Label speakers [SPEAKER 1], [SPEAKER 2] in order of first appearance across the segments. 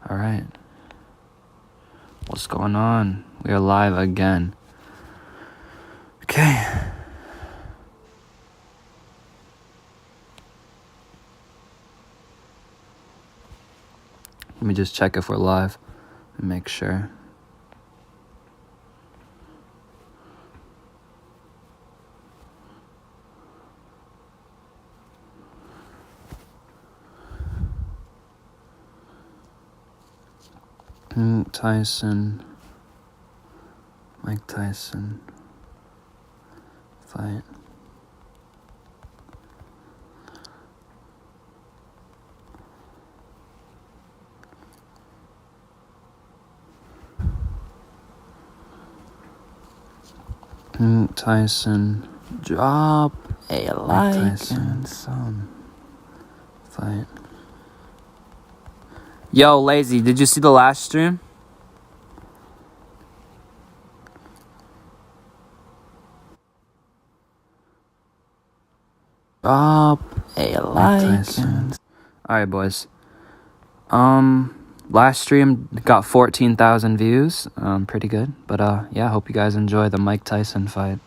[SPEAKER 1] All right. What's going on? We are live again. Okay. Let me just check if we're live and make sure. Mike Tyson fight. Tyson, drop a like and some fight. Yo, Lazy, did you see the last stream? Drop a like and... Alright, boys. Last stream got 14,000 views. Pretty good. But, yeah, hope you guys enjoy the Mike Tyson fight.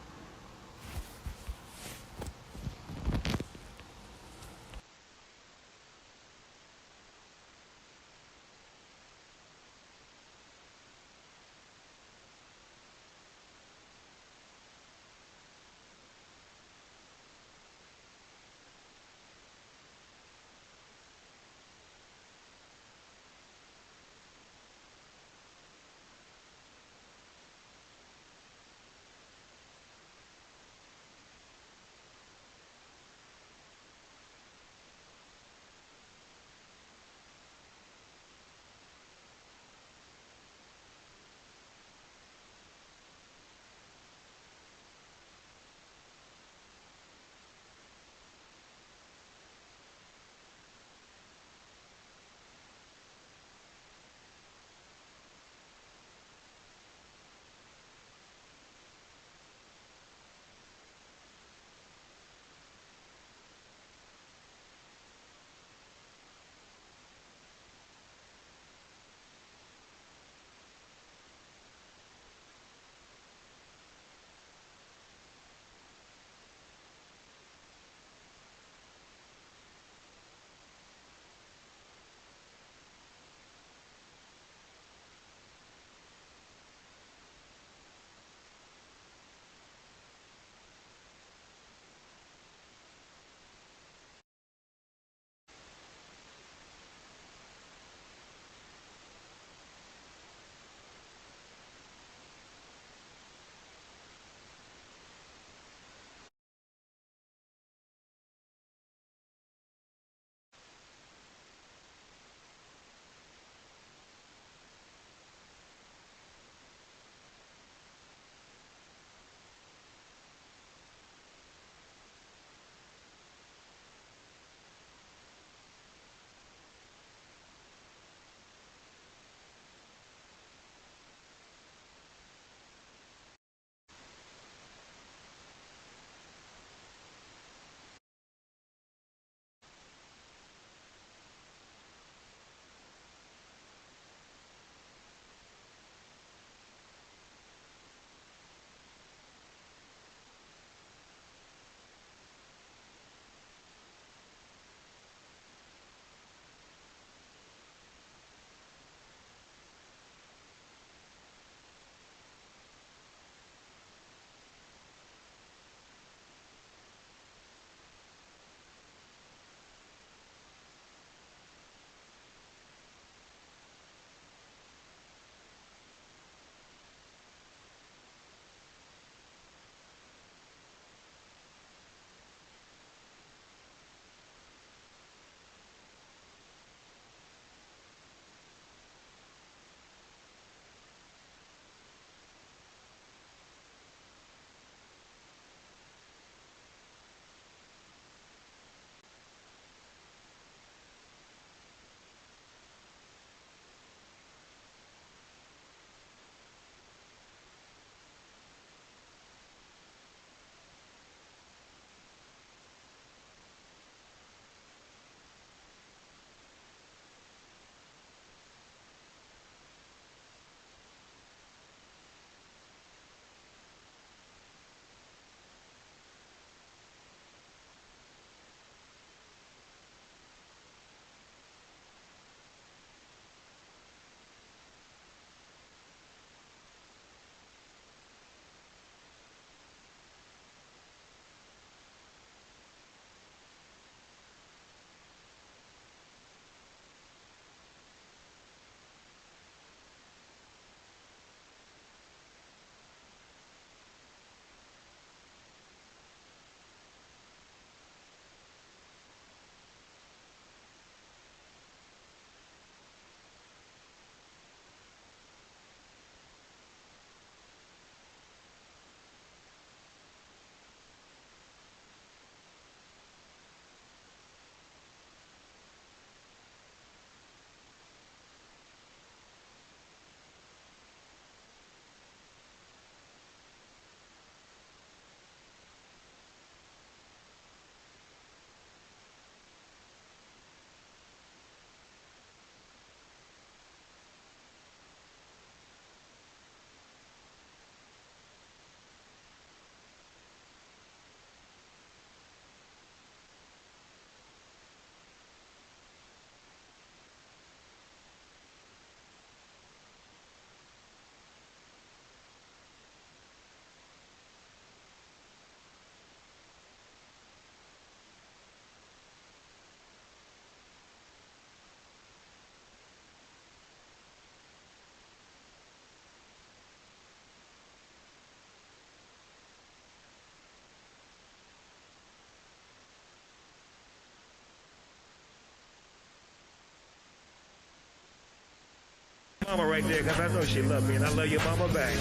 [SPEAKER 2] Mama right there, because I know she love me, and I love your mama back.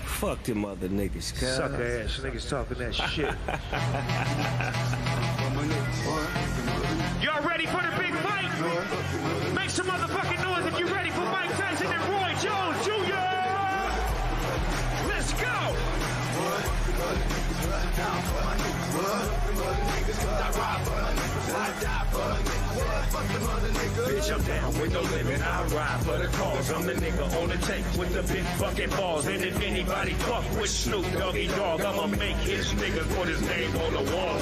[SPEAKER 3] Fuck them other niggas, cuz.
[SPEAKER 2] Sucker ass niggas talking that shit. Y'all ready for the big fight? Make some motherfucking noise if you ready for Mike Tyson and Roy Jones Jr. Let's go! Bitch, I'm down with no limit. I ride for the cause. I'm the nigga on the tape with the big fucking balls. And if anybody fuck with Snoop Doggy Dogg, I'ma make his nigga put his name on the wall.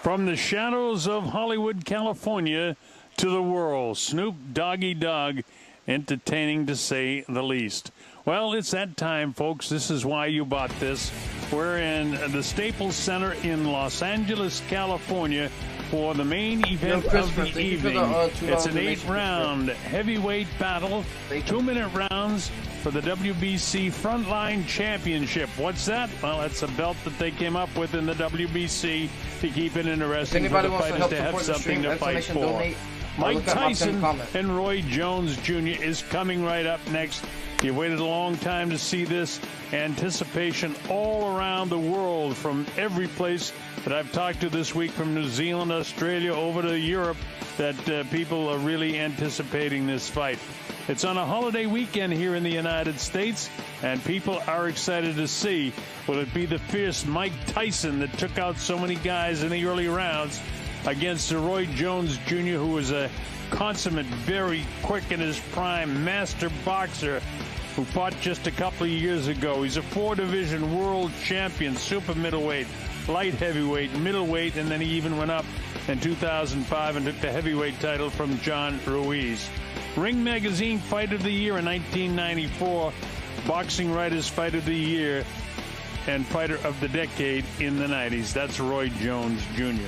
[SPEAKER 4] From the shadows of Hollywood, California, to the world, Snoop Doggy Dogg, entertaining to say the least. Well, it's that time, folks. This is why you bought this. We're in the Staples Center in Los Angeles, California, for the main event of the evening. It's an 8-round heavyweight battle, 2-minute rounds for the WBC Frontline Championship. What's that? Well, that's a belt that they came up with in the WBC to keep it interesting for the fighters to have something to fight for. Mike Tyson and Roy Jones Jr. is coming right up next. You waited a long time to see this. Anticipation all around the world from every place that I've talked to this week, from New Zealand, Australia, over to Europe, that people are really anticipating this fight. It's on a holiday weekend here in the United States, and people are excited to see, will it be the fierce Mike Tyson that took out so many guys in the early rounds against Roy Jones Jr., who was a consummate, very quick in his prime, master boxer who fought just a couple of years ago. He's a 4-division world champion, super middleweight, light heavyweight, middleweight, and then he even went up in 2005 and took the heavyweight title from John Ruiz. Ring Magazine Fight of the Year in 1994, Boxing Writers Fight of the Year, and Fighter of the Decade in the 90s. That's Roy Jones Jr.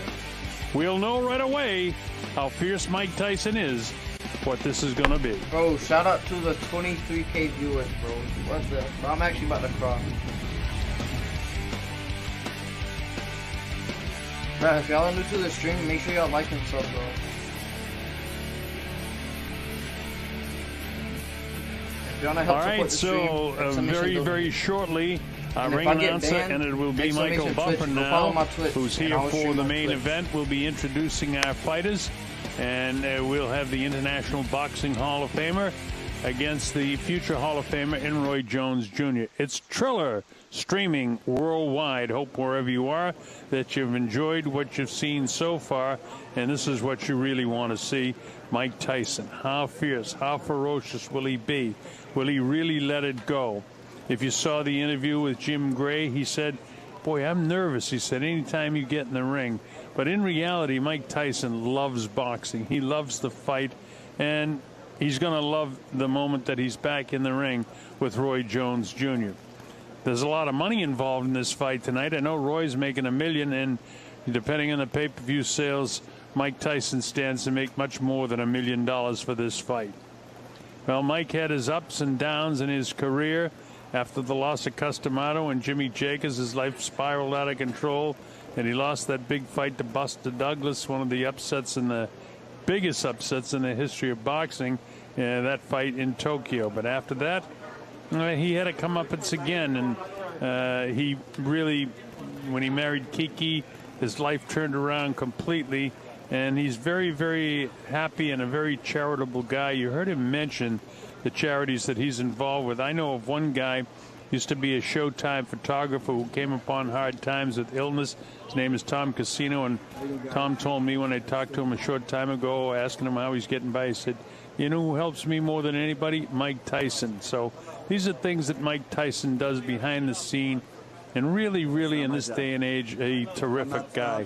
[SPEAKER 4] We'll know right away how fierce Mike Tyson is, what this is going to be.
[SPEAKER 5] Bro, shout out to the 23K viewers, bro. What the? Bro, I'm actually about to cry. Bro, if y'all are new to the stream, make sure y'all like and sub, bro. All
[SPEAKER 4] right, so very shortly, ring announcer, and it will be Michael Buffer now, who's here for the main event. We'll be introducing our fighters, and we'll have the International Boxing Hall of Famer against the future Hall of Famer in Roy Jones Jr. It's Triller, streaming worldwide. Hope wherever you are that you've enjoyed what you've seen so far, and this is what you really want to see. Mike Tyson, how fierce, how ferocious will he be? Will he really let it go? If you saw the interview with Jim Gray, he said, boy, I'm nervous, he said, anytime you get in the ring. But in reality, Mike Tyson loves boxing. He loves the fight, and he's going to love the moment that he's back in the ring with Roy Jones Jr. There's a lot of money involved in this fight tonight. I know Roy's making $1 million, and depending on the pay-per-view sales, Mike Tyson stands to make much more than $1 million for this fight. Well, Mike had his ups and downs in his career. After the loss of Customato and Jimmy Jacobs, his life spiraled out of control, and he lost that big fight to Buster Douglas, one of the upsets in the biggest upsets in the history of boxing, that fight in Tokyo. But after that, he had to come up again, and he really, when he married Kiki, his life turned around completely, and he's very, very happy and a very charitable guy. You heard him mention the charities that he's involved with. I know of one guy, used to be a Showtime photographer who came upon hard times with illness. His name is Tom Casino, and Tom told me when I talked to him a short time ago, asking him how he's getting by, he said, you know who helps me more than anybody? Mike Tyson. So these are things that Mike Tyson does behind the scene. And really, really, in this day and age, a terrific guy.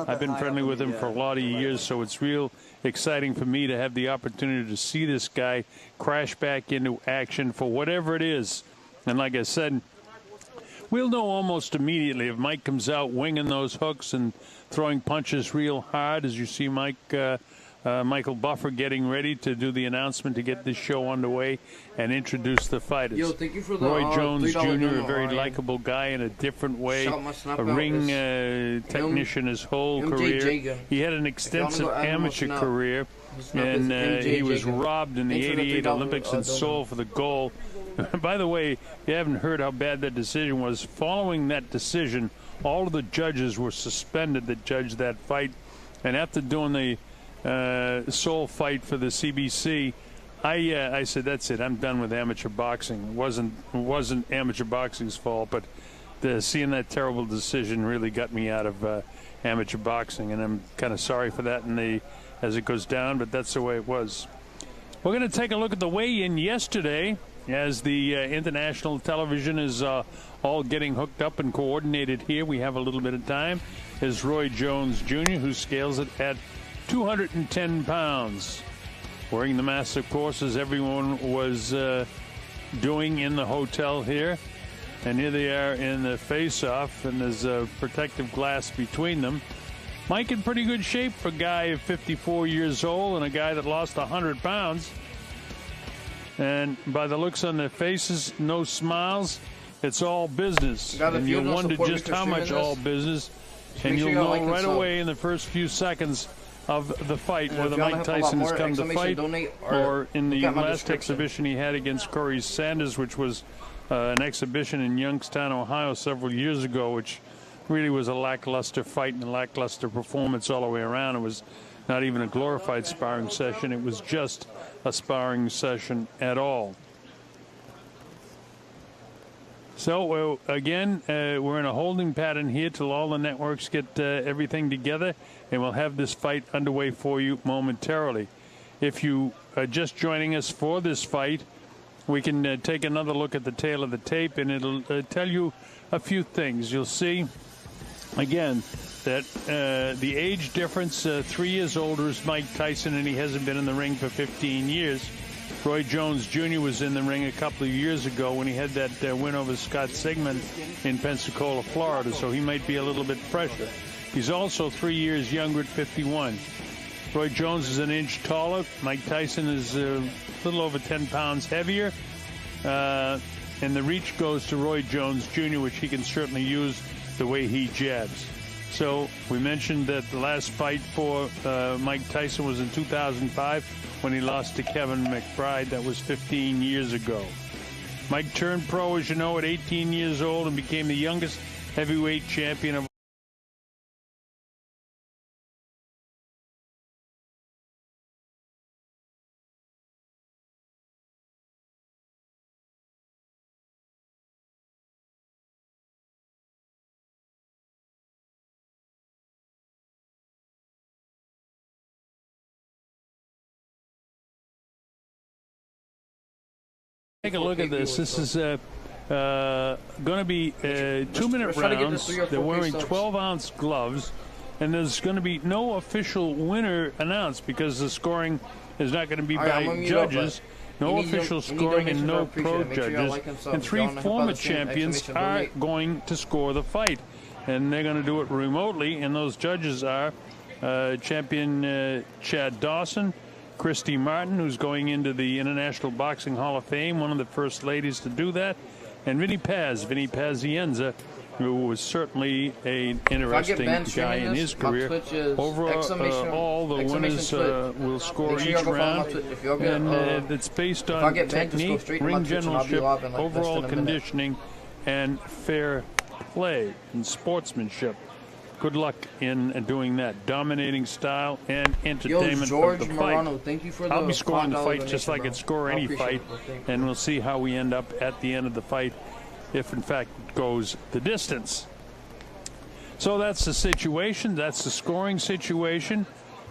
[SPEAKER 4] I've been friendly with him for a lot of years, so it's real exciting for me to have the opportunity to see this guy crash back into action for whatever it is. And like I said, we'll know almost immediately if Mike comes out winging those hooks and throwing punches real hard, as you see Mike Michael Buffer getting ready to do the announcement to get this show underway and introduce the fighters.
[SPEAKER 5] Yo, thank you for the
[SPEAKER 4] Roy Jones Jr.,
[SPEAKER 5] $3
[SPEAKER 4] a very likable guy in a different way, a ring technician his whole career. He had an extensive amateur career, and he was robbed in the '88 Olympics in Seoul for the gold. By the way, you haven't heard how bad that decision was. Following that decision, all of the judges were suspended that judged that fight, and after doing the Seoul fight for the CBC, I said, that's it, I'm done with amateur boxing. It wasn't amateur boxing's fault, but seeing that terrible decision really got me out of amateur boxing, and I'm kind of sorry for that as it goes down, but that's the way it was. We're going to take a look at the weigh-in yesterday as the international television is all getting hooked up and coordinated here. We have a little bit of time. Is Roy Jones Jr., who scales it at 210 pounds. Wearing the mask, of course, as everyone was doing in the hotel here. And here they are in the face-off, and there's a protective glass between them. Mike in pretty good shape for a guy of 54 years old and a guy that lost 100 pounds. And by the looks on their faces, no smiles. It's all business. And you'll wonder just how much all business. And you'll know right away in the first few seconds of the fight whether Mike Tyson has come to fight, or in the last exhibition he had against Corey Sanders, which was an exhibition in Youngstown, Ohio several years ago, which really was a lackluster fight and a lackluster performance all the way around. It was not even a glorified sparring session. It was just a sparring session at all. So, again, we're in a holding pattern here till all the networks get everything together, and we'll have this fight underway for you momentarily. If you are just joining us for this fight, we can take another look at the tail of the tape, and it'll tell you a few things. You'll see, again, that the age difference, 3 years older is Mike Tyson, and he hasn't been in the ring for 15 years. Roy Jones Jr. was in the ring a couple of years ago when he had that win over Scott Sigmund in Pensacola, Florida, so he might be a little bit fresher. He's also 3 years younger at 51. Roy Jones is an inch taller. Mike Tyson is a little over 10 pounds heavier. And the reach goes to Roy Jones Jr., which he can certainly use the way he jabs. So we mentioned that the last fight for Mike Tyson was in 2005 when he lost to Kevin McBride. That was 15 years ago. Mike turned pro, as you know, at 18 years old and became the youngest heavyweight champion of Take a look at this. This is going to be 2-minute rounds. They're wearing 12-ounce gloves, and there's going to be no official winner announced because the scoring is not going to be by judges. No official scoring and no pro judges. And 3 former champions are going to score the fight, and they're going to do it remotely. And those judges are champion Chad Dawson, Christy Martin, who's going into the International Boxing Hall of Fame, one of the first ladies to do that, and Vinny Pazienza, who was certainly an interesting guy in his career. Overall, all the winners will score each round, and it's based on technique, ring generalship, overall conditioning, and fair play and sportsmanship. Good luck in doing that. Dominating style and entertainment of the fight.
[SPEAKER 5] Thank you for
[SPEAKER 4] I'll be scoring the fight just like I'd score any fight, and we'll see how we end up at the end of the fight, if in fact it goes the distance. So that's the situation. That's the scoring situation.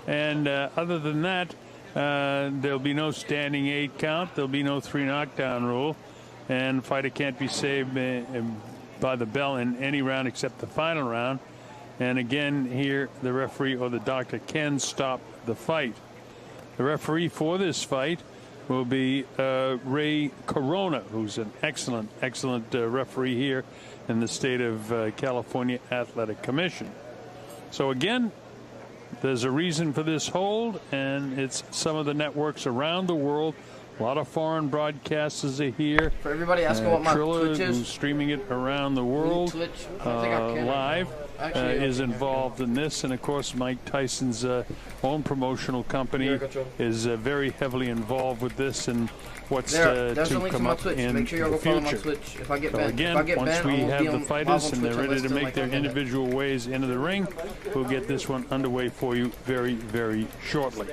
[SPEAKER 4] And other than that, there'll be no standing 8 count. There'll be no 3 knockdown rule. And the fighter can't be saved by the bell in any round except the final round. And again, here, the referee or the doctor can stop the fight. The referee for this fight will be Ray Corona, who's an excellent referee here in the state of California Athletic Commission. So again, there's a reason for this hold, and it's some of the networks around the world. A lot of foreign broadcasters are here.
[SPEAKER 5] For everybody asking what my
[SPEAKER 4] Trilla,
[SPEAKER 5] Twitch is,
[SPEAKER 4] who's streaming it around the world live, is involved in this. And, of course, Mike Tyson's own promotional company is very heavily involved with this and what's to come up in
[SPEAKER 5] Make sure
[SPEAKER 4] the future.
[SPEAKER 5] If I get
[SPEAKER 4] So,
[SPEAKER 5] banned,
[SPEAKER 4] again, once we have the fighters and they're ready to make their individual ways into the ring, we'll get this one underway for you very, very shortly.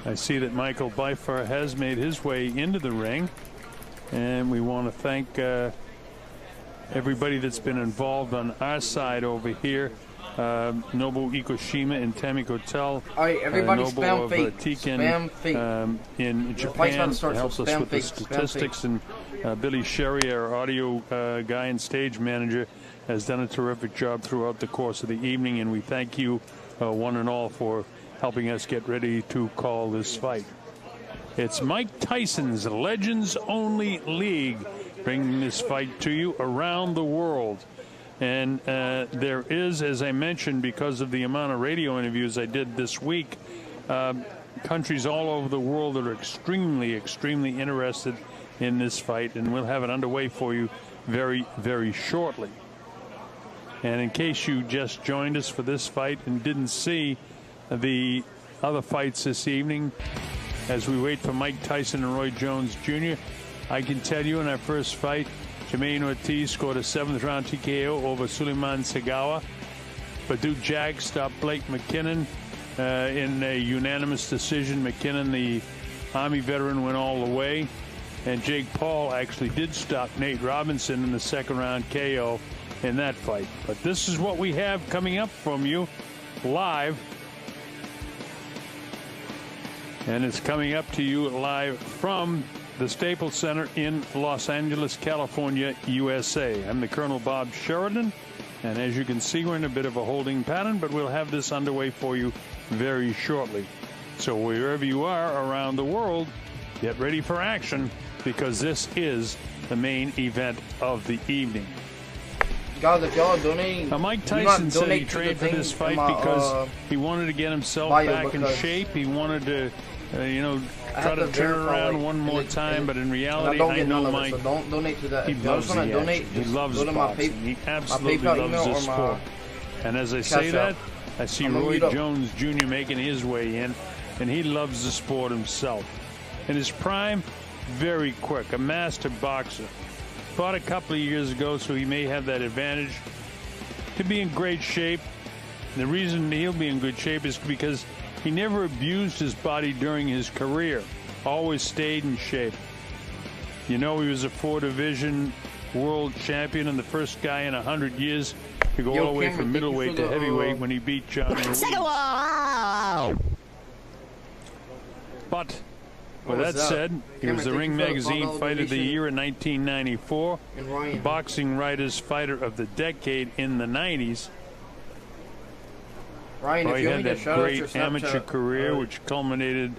[SPEAKER 4] I see that Michael Buffer has made his way into the ring, and we want to thank everybody that's been involved on our side over here. Nobu Ikoshima and Tammy Kotel.
[SPEAKER 5] Alright, everybody
[SPEAKER 4] Nobu
[SPEAKER 5] spam
[SPEAKER 4] of
[SPEAKER 5] fake.
[SPEAKER 4] Tiken,
[SPEAKER 5] Spam fake.
[SPEAKER 4] In Japan helps us with the
[SPEAKER 5] fake.
[SPEAKER 4] statistics, and Billy Sherry, our audio guy and stage manager, has done a terrific job throughout the course of the evening, and we thank you one and all for helping us get ready to call this fight. It's Mike Tyson's Legends Only League bringing this fight to you around the world. And there is, as I mentioned, because of the amount of radio interviews I did this week, countries all over the world that are extremely, extremely interested in this fight, and we'll have it underway for you very, very shortly. And in case you just joined us for this fight and didn't see the other fights this evening, as we wait for Mike Tyson and Roy Jones Jr., I can tell you in our first fight, Jermaine Ortiz scored a 7th round TKO over Suleiman Segawa. Badou Jack stopped Blake McKinnon in a unanimous decision. McKinnon, the Army veteran, went all the way. And Jake Paul actually did stop Nate Robinson in the 2nd round KO in that fight. But this is what we have coming up from you live. And it's coming up to you live from the Staples Center in Los Angeles, California, USA. I'm the Colonel Bob Sheridan, and as you can see, we're in a bit of a holding pattern, but we'll have this underway for you very shortly. So wherever you are around the world, get ready for action, because this is the main event of the evening.
[SPEAKER 5] Guys, if y'all donate,
[SPEAKER 4] now, Mike Tyson said he trained for this fight because he wanted to get himself back in shape. He wanted to try to turn around one more time, but in reality, I know Mike.
[SPEAKER 5] So don't donate to that.
[SPEAKER 4] He loves the action. He loves boxing. He absolutely loves this sport. And as I say that, I see Roy Jones Jr. making his way in, and he loves the sport himself. In his prime, very quick, a master boxer. Fought a couple of years ago, so he may have that advantage. To be in great shape, the reason he'll be in good shape is because he never abused his body during his career, always stayed in shape. You know, he was a 4-division world champion and the first guy in 100 years to go all the way from middleweight to heavyweight when he beat John Ruiz. But with that said, he was the Ring Magazine Fighter of the Year in 1994, Boxing Writers Fighter of the Decade in the 90s.
[SPEAKER 5] Ryan,
[SPEAKER 4] he had that great amateur career, which culminated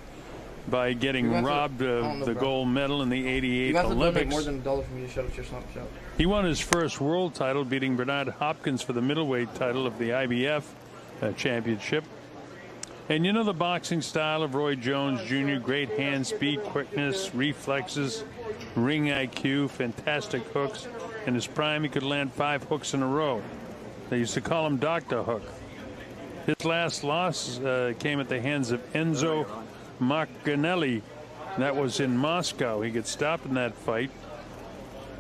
[SPEAKER 4] by getting robbed of the gold medal in the '88 Olympics.
[SPEAKER 5] More than $1 for me to shout out your Snapchat.
[SPEAKER 4] He won his first world title, beating Bernard Hopkins for the middleweight title of the IBF championship. And you know the boxing style of Roy Jones Jr., great hand speed, quickness, reflexes, ring IQ, fantastic hooks. In his prime, he could land 5 hooks in a row. They used to call him Dr. Hook. His last loss came at the hands of Enzo Maccarinelli. That was in Moscow. He got stopped in that fight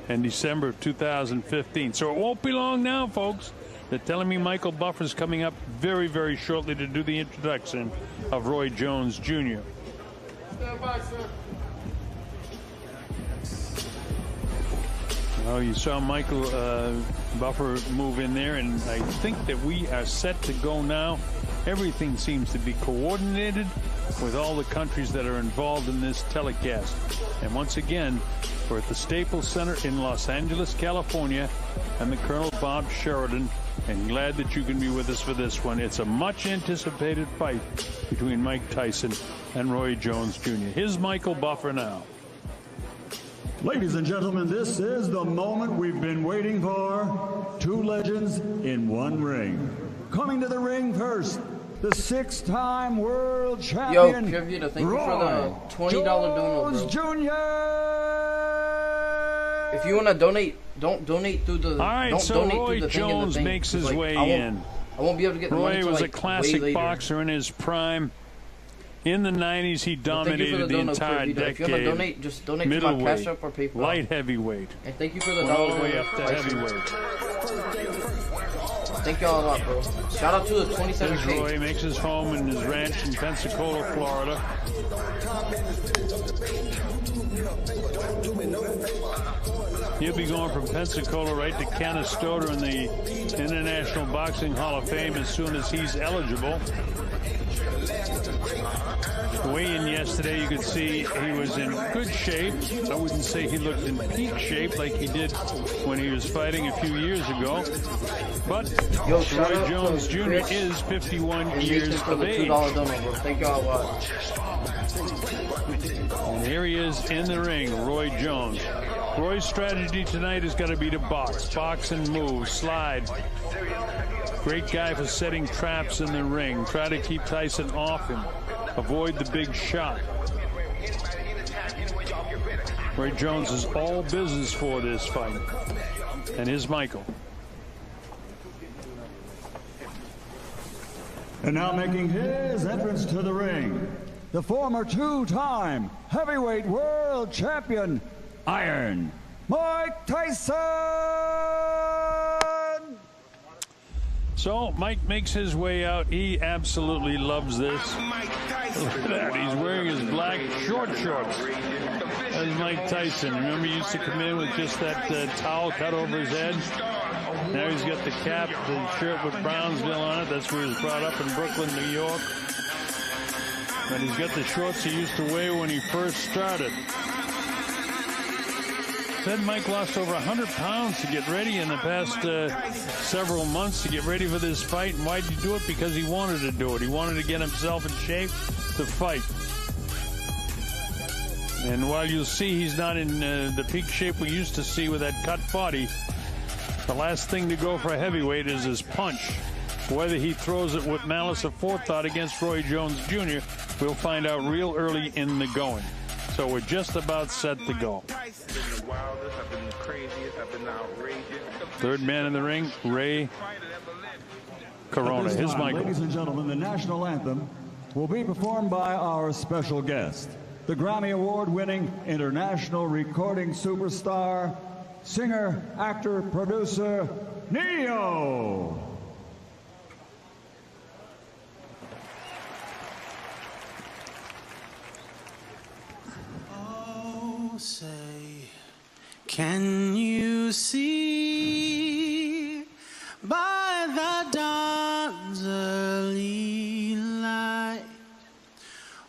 [SPEAKER 4] in December of 2015. So it won't be long now, folks. They're telling me Michael Buffer's coming up very, very shortly to do the introduction of Roy Jones Jr. Oh, you saw Michael Buffer move in there, and I think that we are set to go now. Everything seems to be coordinated with all the countries that are involved in this telecast. And once again, we're at the Staples Center in Los Angeles, California. I'm the Colonel Bob Sheridan, and glad that you can be with us for this one. It's a much-anticipated fight between Mike Tyson and Roy Jones Jr. Here's Michael Buffer now.
[SPEAKER 6] Ladies and gentlemen, this is the moment we've been waiting for. 2 legends in one ring. coming to the ring first, the 6-time world champion.
[SPEAKER 5] Yo, Kevita, thank you for the $20 dono, bro.
[SPEAKER 6] Jr.
[SPEAKER 5] If you want to donate, don't donate through the.
[SPEAKER 4] All right,
[SPEAKER 5] don't
[SPEAKER 4] so
[SPEAKER 5] donate
[SPEAKER 4] Roy
[SPEAKER 5] through the
[SPEAKER 4] Jones
[SPEAKER 5] thing
[SPEAKER 4] makes his way in.
[SPEAKER 5] I won't be able to get the money
[SPEAKER 4] Roy
[SPEAKER 5] till,
[SPEAKER 4] was
[SPEAKER 5] like,
[SPEAKER 4] a classic
[SPEAKER 5] way later.
[SPEAKER 4] boxer in his prime. In the 90s, he dominated the entire decade.
[SPEAKER 5] If you want to donate, just donate to my Cash App or PayPal.
[SPEAKER 4] Light heavyweight.
[SPEAKER 5] And thank you for the
[SPEAKER 4] all
[SPEAKER 5] dollar.
[SPEAKER 4] the way up to heavyweight.
[SPEAKER 5] Thank y'all a lot, bro. Shout out to the 27K.
[SPEAKER 4] There's Roy makes his home in his ranch in Pensacola, Florida. He'll be going from Pensacola right to Canastota in the International Boxing Hall of Fame as soon as he's eligible. Weigh-in yesterday, you could see he was in good shape. I wouldn't say he looked in peak shape like he did when he was fighting a few years ago. But Roy Jones Jr. is 51 years of age.
[SPEAKER 5] Thank y'all a lot.
[SPEAKER 4] And here he is in the ring, Roy Jones. Roy's strategy tonight has got to be to box and move, slide. Great guy for setting traps in the ring. Try to keep Tyson off him. Avoid the big shot. Roy Jones is all business for this fight. And here's Michael.
[SPEAKER 6] And now making his entrance to the ring, the former 2-time heavyweight world champion, Iron Mike Tyson!
[SPEAKER 4] So Mike makes his way out. He absolutely loves this. Look at that. He's wearing his black short shorts. That's Mike Tyson. Remember, he used to come in with just that towel cut over his head. Now he's got the cap, the shirt with Brownsville on it. That's where he was brought up in Brooklyn, New York. But he's got the shorts he used to wear when he first started. Then Mike lost over 100 pounds to get ready in the past several months to get ready for this fight. And why did he do it? Because he wanted to do it. He wanted to get himself in shape to fight. And while you'll see he's not in the peak shape we used to see with that cut body, the last thing to go for a heavyweight is his punch. Whether he throws it with malice or forethought against Roy Jones Jr., we'll find out real early in the going. So we're just about set to go. Third man in the ring, Ray Corona. Here's Michael.
[SPEAKER 6] Ladies and gentlemen, the national anthem will be performed by our special guest, the Grammy Award-winning international recording superstar, singer, actor, producer, Neo.
[SPEAKER 7] Say, can you see by the dawn's early light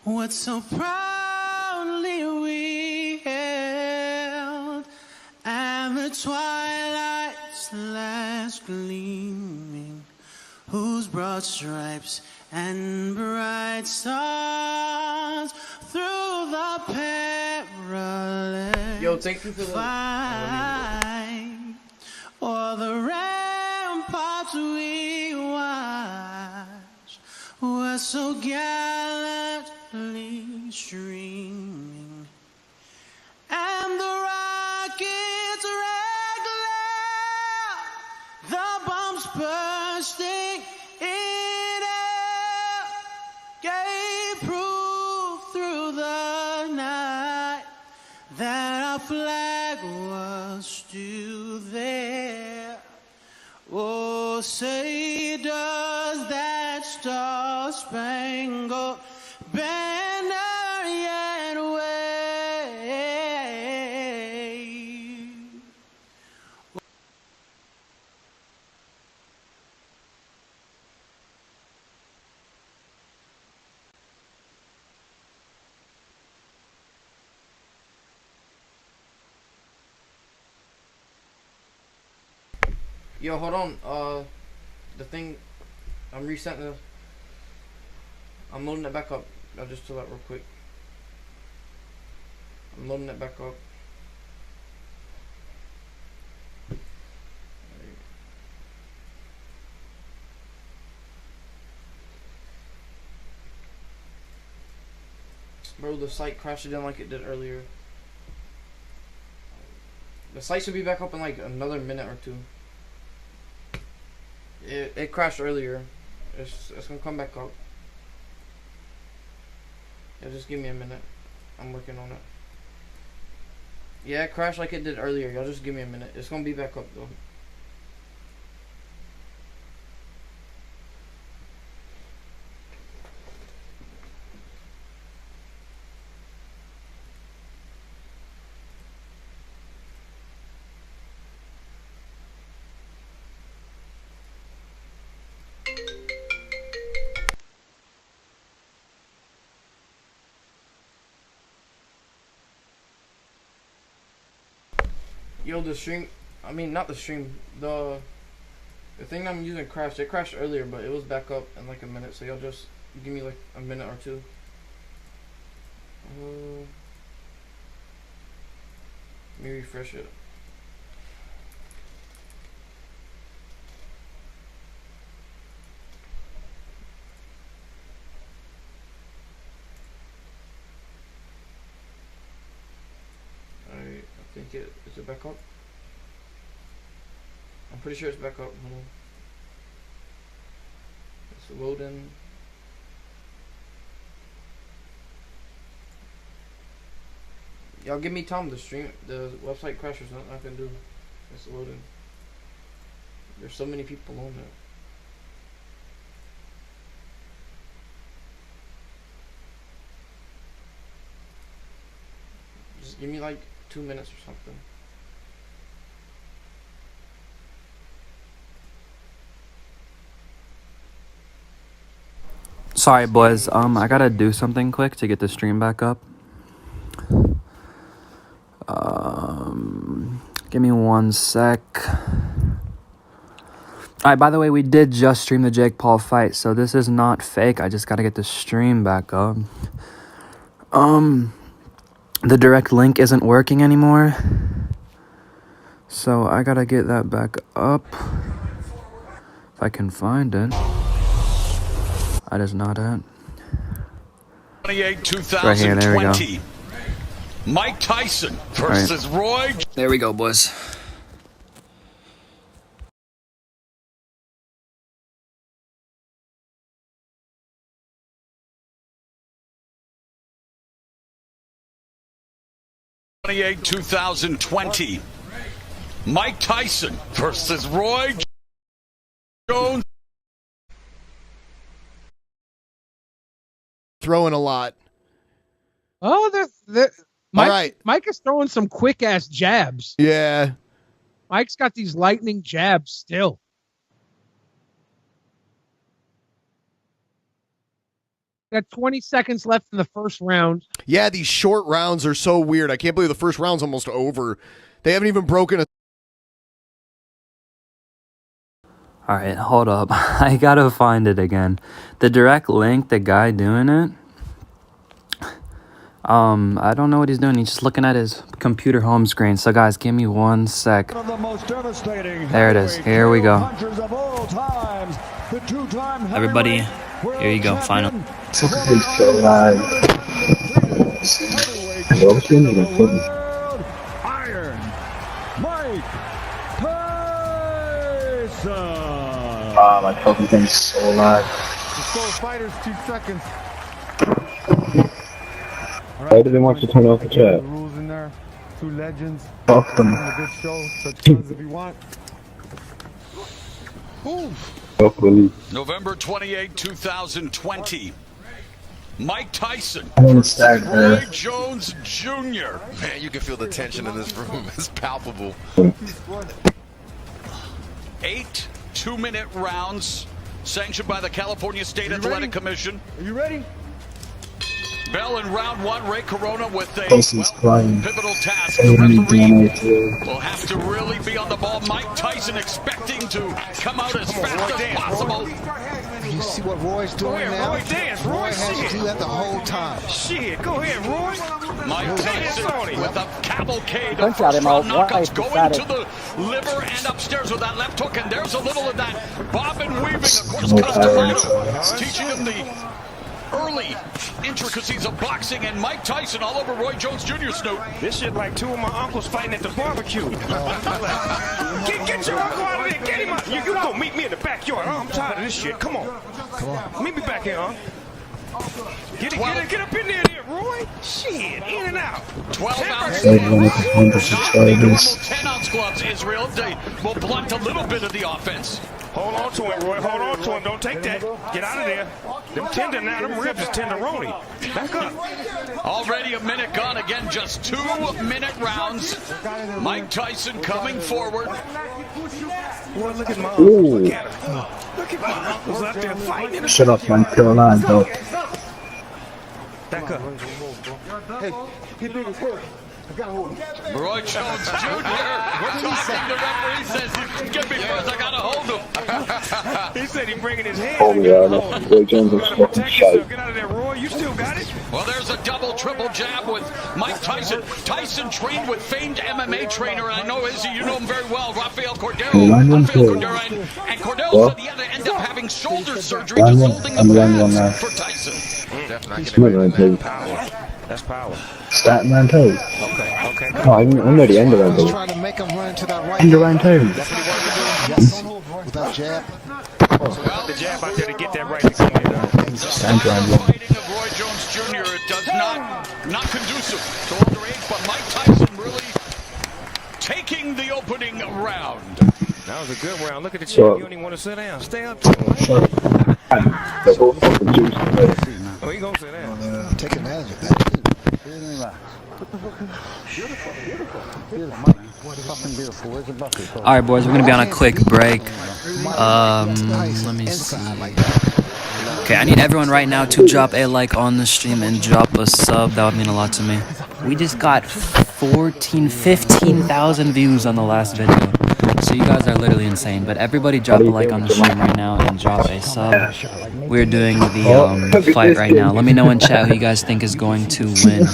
[SPEAKER 7] what so proudly we held, and the twilight's last gleaming, whose broad stripes and bright stars through the perilous
[SPEAKER 5] Yo, thank you for the
[SPEAKER 7] fight, o'er the ramparts we watched were so gallantly streaming, and the rockets regular, the bombs bursting in air, gave proof through the night that our flag was still there. Oh, say does that star-spangled banner yet wave?
[SPEAKER 5] Yo, hold on. The thing, I'm resetting the. I'm loading it back up. I'll just do that real quick. I'm loading it back up. Bro, the site crashed again like it did earlier. The site should be back up in like another minute or two. It crashed earlier. It's gonna come back up. Yeah, just give me a minute. I'm working on it. Yeah, it crashed like it did earlier. Y'all just give me a minute. It's gonna be back up though. Yo, the stream, I mean not the stream, the thing I'm using crashed. It crashed earlier, but it was back up in like a minute, so y'all just give me like a minute or two. Let me refresh it. Alright, I think is it back up? I'm pretty sure it's back up. Hold on. It's loading. Y'all give me time. The stream, the website crashes. Nothing I can do. It's loading. There's so many people on it. Just give me like 2 minutes or something.
[SPEAKER 1] Sorry, boys. I gotta do something quick to get the stream back up. Give me 1 sec. Alright, by the way, we did just stream the Jake Paul fight, so this is not fake. I just gotta get the stream back up. The direct link isn't working anymore, so I gotta get that back up. If I can find it. That is not it.
[SPEAKER 8] 28, 2020.
[SPEAKER 1] Right here, there we go.
[SPEAKER 8] Mike Tyson versus Roy.
[SPEAKER 1] There we go, boys.
[SPEAKER 8] '28, 2020. Mike Tyson versus Roy Jones.
[SPEAKER 9] Throwing a lot.
[SPEAKER 10] Oh, Mike is throwing some quick ass jabs.
[SPEAKER 9] Yeah.
[SPEAKER 10] Mike's got these lightning jabs still. Got 20 seconds left in the first round.
[SPEAKER 9] Yeah, these short rounds are so weird. I can't believe the first round's almost over. They haven't even broken a...
[SPEAKER 1] Alright, hold up. I gotta find it again. The direct link, the guy doing it. I don't know what he's doing. He's just looking at his computer home screen. So guys, give me 1 sec. There it is. Here we go. Everybody, here you go. Final.
[SPEAKER 6] Iron Mike Tyson.
[SPEAKER 11] My fucking thing's so alive.
[SPEAKER 9] Just go fighters 2 seconds.
[SPEAKER 11] Why do they want to turn off the chat?
[SPEAKER 9] Rules in there. 2 legends.
[SPEAKER 11] Fuck them.
[SPEAKER 9] A good show. Such fun if you want.
[SPEAKER 8] November 28, 2020. Mike Tyson
[SPEAKER 11] I don't
[SPEAKER 8] versus
[SPEAKER 11] understand,
[SPEAKER 8] Roy Jones Jr.
[SPEAKER 12] Man, you can feel the tension in this room. It's palpable.
[SPEAKER 8] 8 2-minute rounds sanctioned by the California State Athletic Commission.
[SPEAKER 9] Are you ready?
[SPEAKER 8] Bell in round 1, Ray Corona with a pivotal task. The referee will have to really be on the ball. Mike Tyson expecting to come out as fast as possible.
[SPEAKER 13] You see what Roy's doing now?
[SPEAKER 2] Roy dance.
[SPEAKER 13] Roy has to do that the whole time.
[SPEAKER 2] Shit, go ahead, Roy.
[SPEAKER 8] Mike Tyson with a cavalcade of first-round knockouts going to the liver and upstairs with that left hook. And there's a little of that bobbing weaving. Of course, Castamono teaching him the early intricacies of boxing, and Mike Tyson all over Roy Jones Jr. Snoop.
[SPEAKER 2] This shit like two of my uncles fighting at the barbecue. Get your uncle out of there. Get him out. You go meet me in the backyard. Oh, I'm tired of this shit. Come on. Meet me back here, huh? Get up in there, Roy. Shit, in and out.
[SPEAKER 8] 12-ounce gloves. Not the normal 10-ounce gloves, Israel. They will blunt a little bit of the offense.
[SPEAKER 2] Hold on to him, Roy. Hold on to him. Don't take that. Get out of there. Them tender now. Them ribs is tenderoni. Back up.
[SPEAKER 8] Already a minute gone. Again, just 2-minute rounds. Mike Tyson coming forward.
[SPEAKER 2] Boy, look at Mom.
[SPEAKER 11] Ooh.
[SPEAKER 2] Look at him. Look at my uncles out there fighting.
[SPEAKER 11] Shut up, man. Carolina, dog.
[SPEAKER 2] Back up. Hey, hit me first. I got hold of him.
[SPEAKER 8] Roy Jones Jr. The referee says, "Get me first. I got to hold him."
[SPEAKER 2] He said he's bringing his hand.
[SPEAKER 11] Oh, yeah. Roy Jones is fucking shite.
[SPEAKER 2] Get out of there, Roy. You still got it.
[SPEAKER 8] Well, there's a double, triple jab with Mike Tyson. Tyson trained with famed MMA trainer, and I know, Izzy, you know him very well, Rafael Cordero. And Cordero said he had to end up having shoulder surgery just holding the pads for Tyson.
[SPEAKER 2] That's power.
[SPEAKER 11] Starting round 2.
[SPEAKER 2] Okay.
[SPEAKER 11] Oh, I'm near the end of round 2.
[SPEAKER 13] Trying to make him run to that right.
[SPEAKER 11] End of round 2.
[SPEAKER 13] Yes. With that jab.
[SPEAKER 2] The jab out there to get that right to come in.
[SPEAKER 8] Fighting of Roy Jones Jr. It does not conducive to older age, but Mike Tyson really taking the opening round.
[SPEAKER 2] That was a good round. Look at the champ. You don't even want to sit down. Stay up to him.
[SPEAKER 11] They're both fucking juicy.
[SPEAKER 2] Oh, he gonna sit down.
[SPEAKER 13] Take advantage of that.
[SPEAKER 1] All right, boys, we're gonna be on a quick break. Let me see. Okay, I need everyone right now to drop a like on the stream and drop a sub. That would mean a lot to me. We just got 15,000 views on the last video. So you guys are literally insane. But everybody drop a like on the stream right now and drop a sub. We're doing the fight right now. Let me know in chat who you guys think is going to win.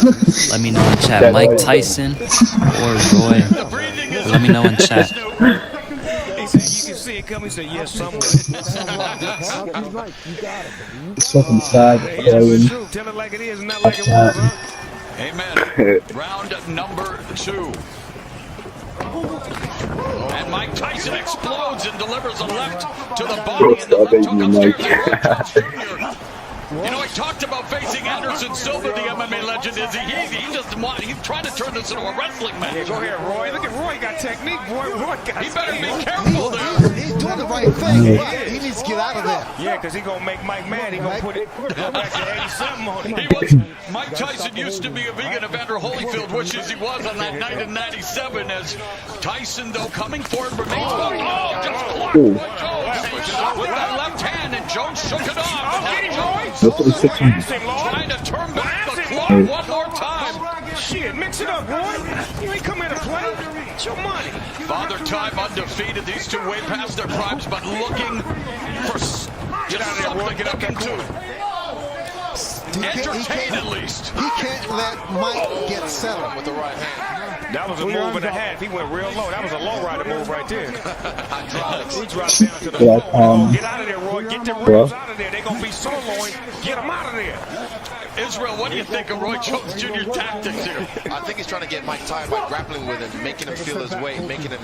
[SPEAKER 1] Let me know in chat, Mike Tyson or Roy. Let me know in chat.
[SPEAKER 2] He said, you can see it coming. He said, yes, somewhere.
[SPEAKER 11] It's fucking sad.
[SPEAKER 2] Tell it like it is, not like it was, huh?
[SPEAKER 8] Amen. Round number 2. And Mike Tyson explodes and delivers a left to the body and the left hook upstairs. You know, he talked about facing Anderson Silva, the MMA legend. He doesn't want. He's trying to turn this into a wrestling match.
[SPEAKER 2] Yeah, go ahead, Roy. Look at Roy. Got technique, boy. Roy got.
[SPEAKER 8] He better be careful there.
[SPEAKER 13] He's doing the right thing. He needs to get out of there.
[SPEAKER 2] Yeah, because he's gonna make Mike mad. He's gonna put it back to 80-something on it.
[SPEAKER 8] Mike Tyson used to be a vegan. Evander Holyfield wishes he was on that night in '97. As Tyson, though, coming forward remains. Oh, just blocked Roy Jones with that left hand, and Jones shook it off. Trying to turn back the clock one more time.
[SPEAKER 2] Shit, mix it up, Roy. You ain't come here to play. It's your money.
[SPEAKER 8] Father Time undefeated. These two way past their primes, but looking for
[SPEAKER 2] get out of there, Roy. Get up that corner.
[SPEAKER 8] Entertain at least.
[SPEAKER 13] He can't let Mike get settled
[SPEAKER 12] with the right hand.
[SPEAKER 2] That was a move and a half. He went real low. That was a low rider move right there. He dropped down to the floor. Get out of there, Roy. Get the ribs out of there. They're going to be soloing. Get them out of there.
[SPEAKER 8] Israel, what do you think of Roy Jones Jr. tactics here?
[SPEAKER 12] I think he's trying to get Mike tired by grappling with him, making him feel his weight, making him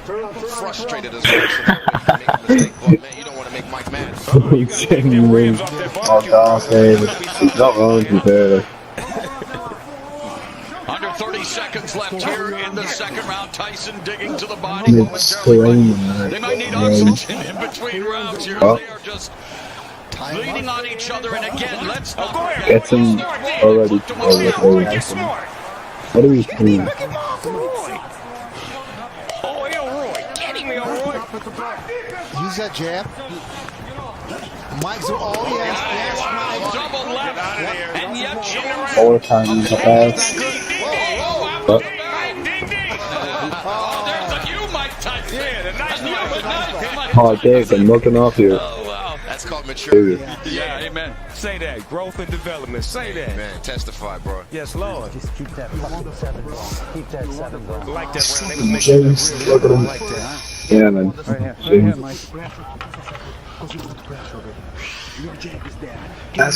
[SPEAKER 12] frustrated as well. So that way he can make a mistake. But man, you don't want to make Mike mad.
[SPEAKER 8] Under 30 seconds left here in the second round. Tyson digging to the body momentarily. They might need oxygen in between rounds here. They are just leaning on each other, and again, let's not forget.
[SPEAKER 11] Get him already. What do we see?
[SPEAKER 2] Oh, Elroy. Get him, Elroy.
[SPEAKER 13] Use that jab. Mike's oh, yes, Mike.
[SPEAKER 8] Double left, and yet Jones.
[SPEAKER 11] Overtime in the pass.
[SPEAKER 8] Oh, there's a new Mike Tyson.
[SPEAKER 2] Yeah, the nice Mike.
[SPEAKER 11] Oh, Dave, I'm looking off here.
[SPEAKER 12] That's called maturity.
[SPEAKER 8] Yeah, amen.
[SPEAKER 2] Say that. Growth and development. Say that.
[SPEAKER 12] Man, testify, bro.
[SPEAKER 2] Yes, Lord.
[SPEAKER 14] Just keep that fucking 7 going. Keep that 7 going.
[SPEAKER 2] Like that round. They was making
[SPEAKER 11] James, look at him.
[SPEAKER 2] like that.
[SPEAKER 11] Yeah, man.
[SPEAKER 14] Right here, Mike.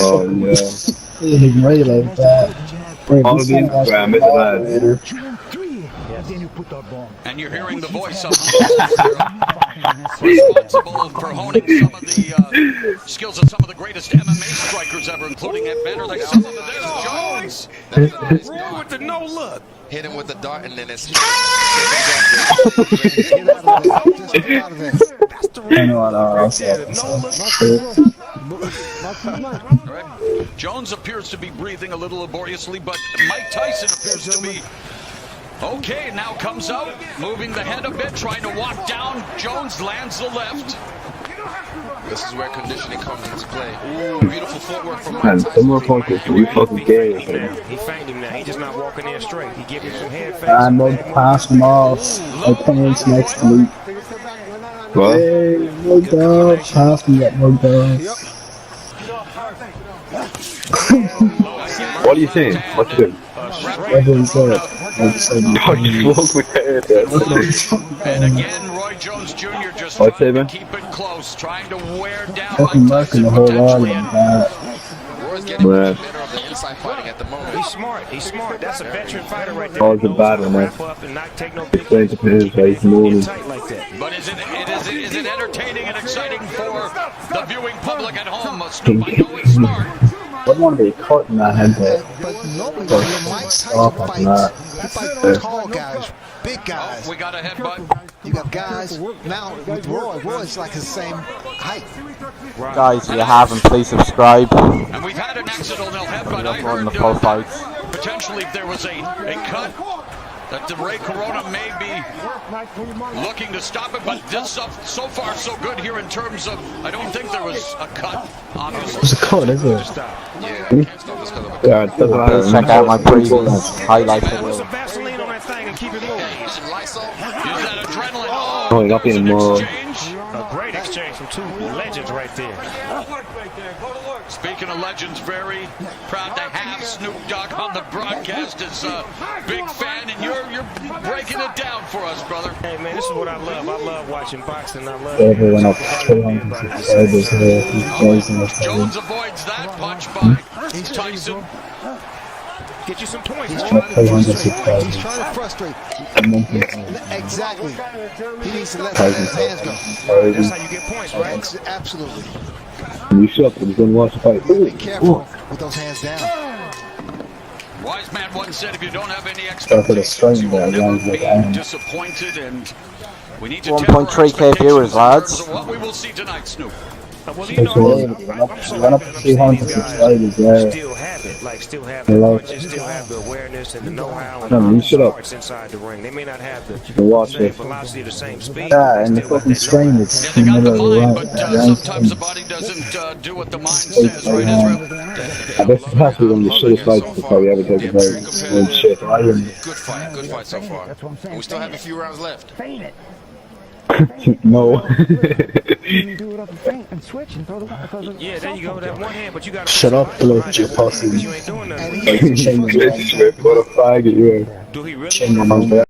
[SPEAKER 11] Oh, yeah.
[SPEAKER 15] He didn't even realize that.
[SPEAKER 11] All the Instagram is that later.
[SPEAKER 8] And you're hearing the voice of responsible for honing some of the skills of some of the greatest MMA strikers ever, including Ed Banner. Like some of this, Jones.
[SPEAKER 2] Roll with the no look.
[SPEAKER 12] Hit him with the dart and then it's.
[SPEAKER 8] Jones appears to be breathing a little laboriously, but Mike Tyson appears to be okay. Now comes out, moving the head a bit, trying to walk down. Jones lands the left.
[SPEAKER 12] This is where conditioning comes into play. Ooh, beautiful footwork from Mike
[SPEAKER 11] Man,
[SPEAKER 12] Tyson.
[SPEAKER 11] some more focus. You fucking gay.
[SPEAKER 2] He feigned him now. He just not walking in straight. He giving some head fakes.
[SPEAKER 15] I'm going to pass him off. My parents next to me.
[SPEAKER 11] What?
[SPEAKER 15] Hey, mugged off. Pass me that mugged off.
[SPEAKER 11] What are you saying? What you doing?
[SPEAKER 15] What is that?
[SPEAKER 11] You spoke with your head.
[SPEAKER 8] And again, Roy Jones Jr. just
[SPEAKER 11] What's
[SPEAKER 8] trying
[SPEAKER 11] it, man?
[SPEAKER 8] to keep it close, trying to wear down
[SPEAKER 15] Fucking
[SPEAKER 8] Mike
[SPEAKER 15] marking
[SPEAKER 8] Tyson
[SPEAKER 15] the whole
[SPEAKER 8] potentially.
[SPEAKER 15] arm like that.
[SPEAKER 12] Roy's getting in the middle of the inside fighting at the moment.
[SPEAKER 2] He's smart. He's smart. That's a veteran fighter right there.
[SPEAKER 11] Oh, it's a bad one, man.
[SPEAKER 2] Wrap up and not take no big
[SPEAKER 11] Explain to his face, moving.
[SPEAKER 2] tight like that.
[SPEAKER 8] But is it entertaining and exciting for the viewing public at home? Snoop, I know it's smart.
[SPEAKER 15] I don't want to be caught in that head though.
[SPEAKER 13] But normally when Mike Tyson fights, he fights tall guys, big guys.
[SPEAKER 8] We got a headbutt.
[SPEAKER 13] You got guys now with Roy's like the same height.
[SPEAKER 16] Guys, if you haven't, please subscribe.
[SPEAKER 8] And we've had an accidental headbutt. I heard
[SPEAKER 16] the full fights.
[SPEAKER 8] potentially if there was a cut that the Ray Corona may be looking to stop it, but this so far so good here in terms of I don't think there was a cut, obviously.
[SPEAKER 15] There's a cut, is there?
[SPEAKER 11] Yeah, it doesn't matter.
[SPEAKER 16] Please check out my previous highlight
[SPEAKER 2] Put
[SPEAKER 16] video.
[SPEAKER 2] some Vaseline on that thing and keep it moving.
[SPEAKER 8] Use that adrenaline.
[SPEAKER 11] Oh, you're not being more.
[SPEAKER 2] A great exchange from two legends right there.
[SPEAKER 8] Speaking of legends, very proud to have Snoop Dogg on the broadcast as a big fan, and you're breaking it down for us, brother.
[SPEAKER 2] Hey man, this is what I love. I love watching boxing. I love
[SPEAKER 15] Everyone up 200 subscribers here. He's raising us.
[SPEAKER 8] Jones avoids that punch by Tyson.
[SPEAKER 2] Get you some points.
[SPEAKER 15] He's trying
[SPEAKER 13] He's trying to frustrate. Exactly. He needs to let his hands go.
[SPEAKER 2] That's how you get points, right?
[SPEAKER 13] Absolutely.
[SPEAKER 11] You shut up. He's going to watch the fight.
[SPEAKER 13] Be careful with those hands down.
[SPEAKER 8] Wise man once said, if you don't have any
[SPEAKER 15] Start with a string
[SPEAKER 8] expectations, you will
[SPEAKER 15] there,
[SPEAKER 8] never
[SPEAKER 15] guys, like
[SPEAKER 8] be
[SPEAKER 15] iron.
[SPEAKER 8] disappointed, and we need to
[SPEAKER 16] 1.3k viewers, lads.
[SPEAKER 8] what we will see tonight, Snoop.
[SPEAKER 2] Well, you
[SPEAKER 15] There's
[SPEAKER 2] know,
[SPEAKER 15] a way. Run up to 200 subscribers there.
[SPEAKER 2] still have it, like still have the
[SPEAKER 15] Hello.
[SPEAKER 2] punches, still have the awareness and the know-how and
[SPEAKER 11] No, you shut up.
[SPEAKER 2] smarts inside the ring. They may not have the
[SPEAKER 11] You watch
[SPEAKER 2] same
[SPEAKER 11] it.
[SPEAKER 2] velocity, the same speed.
[SPEAKER 15] Yeah, and the
[SPEAKER 2] still got
[SPEAKER 15] fucking
[SPEAKER 2] that
[SPEAKER 15] string
[SPEAKER 2] know-how.
[SPEAKER 15] is in the middle of the right.
[SPEAKER 8] Sometimes the body doesn't do what the mind says, right, Israel?
[SPEAKER 11] I bet this has to be one of the shittest fights to probably ever take a fight. And shit.
[SPEAKER 12] Good fight so far. And we still have a few rounds left.
[SPEAKER 11] No.
[SPEAKER 14] You do it up and feint and switch and throw the
[SPEAKER 2] Yeah, there you go. That one hand, but you got to
[SPEAKER 15] Shut up, little pussy.
[SPEAKER 2] You ain't doing nothing.
[SPEAKER 11] What a faggot you are.
[SPEAKER 2] Do he really?
[SPEAKER 15] Shame on my